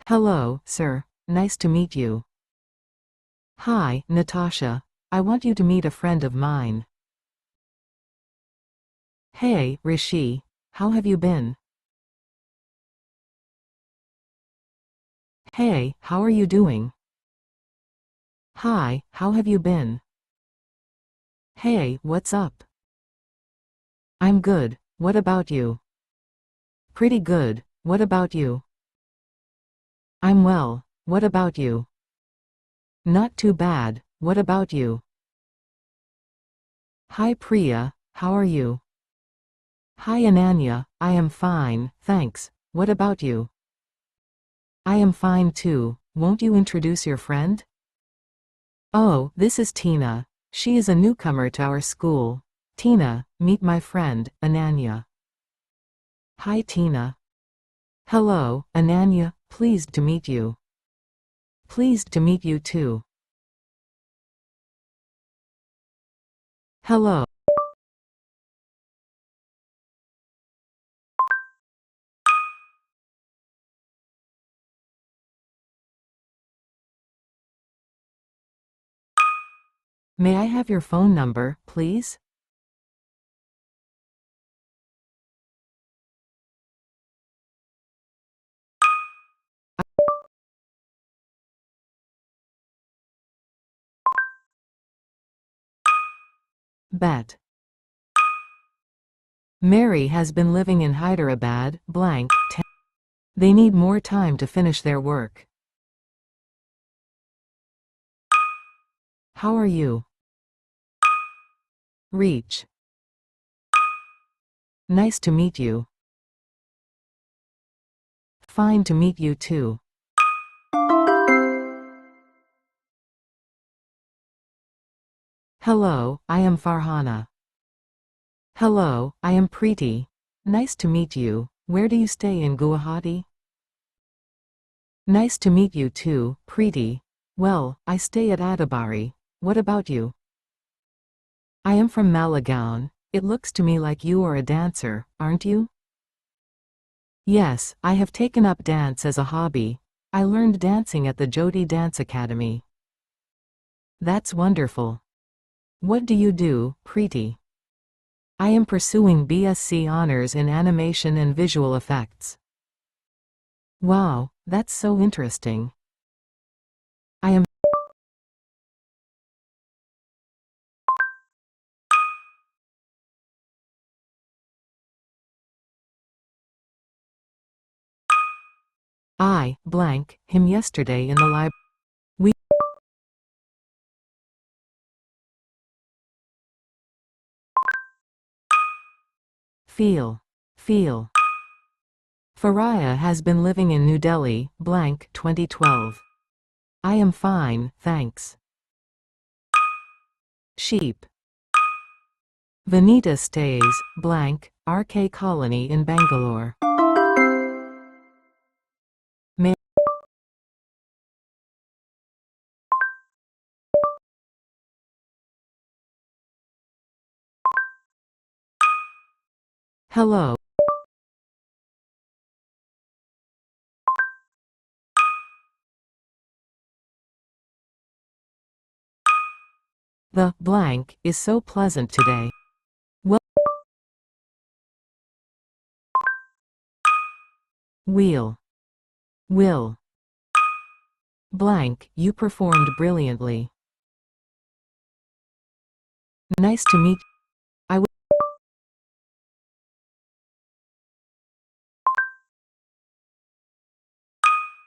Hello, sir. Nice to meet you. Hi, Natasha. I want you to meet a friend of mine. Hey, Rishi. How have you been? Hey, how are you doing? Hi, how have you been? Hey, what's up? I'm good. What about you? Pretty good. What about you? I'm well. What about you? Not too bad. What about you? Hi Priya, how are you? Hi Ananya, I am fine, thanks. What about you? I am fine too. Won't you introduce your friend? Oh, this is Tina. She is a newcomer to our school. Tina, meet my friend, Ananya. Hi Tina. Hello, Ananya, pleased to meet you. Pleased to meet you too. Hello. May I have your phone number, please? Bet. Mary has been living in Hyderabad, blank. They need more time to finish their work. How are you? Reach. Nice to meet you. Fine to meet you too. Hello, I am Farhana. Hello, I am Preeti. Nice to meet you. Where do you stay in Guwahati? Nice to meet you too, Preeti. Well, I stay at Adabari. What about you? I am from Maligaon. It looks to me like you are a dancer, aren't you? Yes, I have taken up dance as a hobby. I learned dancing at the Jyoti Dance Academy. That's wonderful. What do you do, Preeti? I am pursuing BSc Honors in Animation and Visual Effects. Wow, that's so interesting. I am I blank him yesterday in the library. We feel. Faraya has been living in New Delhi, blank 2012. I am fine, thanks. Sheep. Vanita stays, blank, RK Colony in Bangalore. May Hello. The blank is so pleasant today. Well, wheel. Will. Blank, you performed brilliantly. Nice to meet. I would.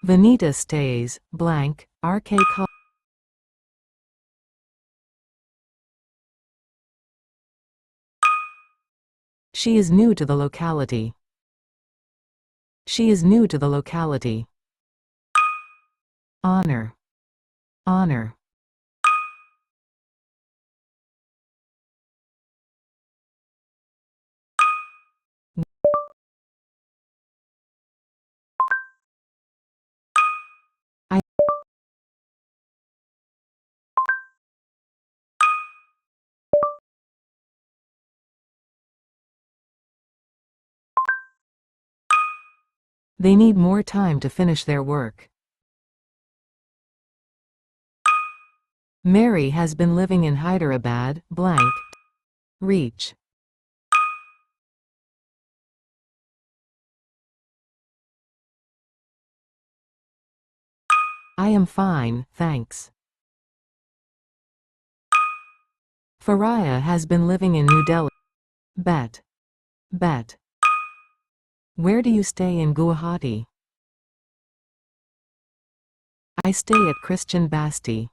Vanita stays, blank, RK Colony. She is new to the locality. She is new to the locality. Honor. Honor. I. They need more time to finish their work. Mary has been living in Hyderabad, blank. Reach. I am fine, thanks. Faraya has been living in New Delhi. Bet. Bet. Where do you stay in Guwahati? I stay at Christian Basti.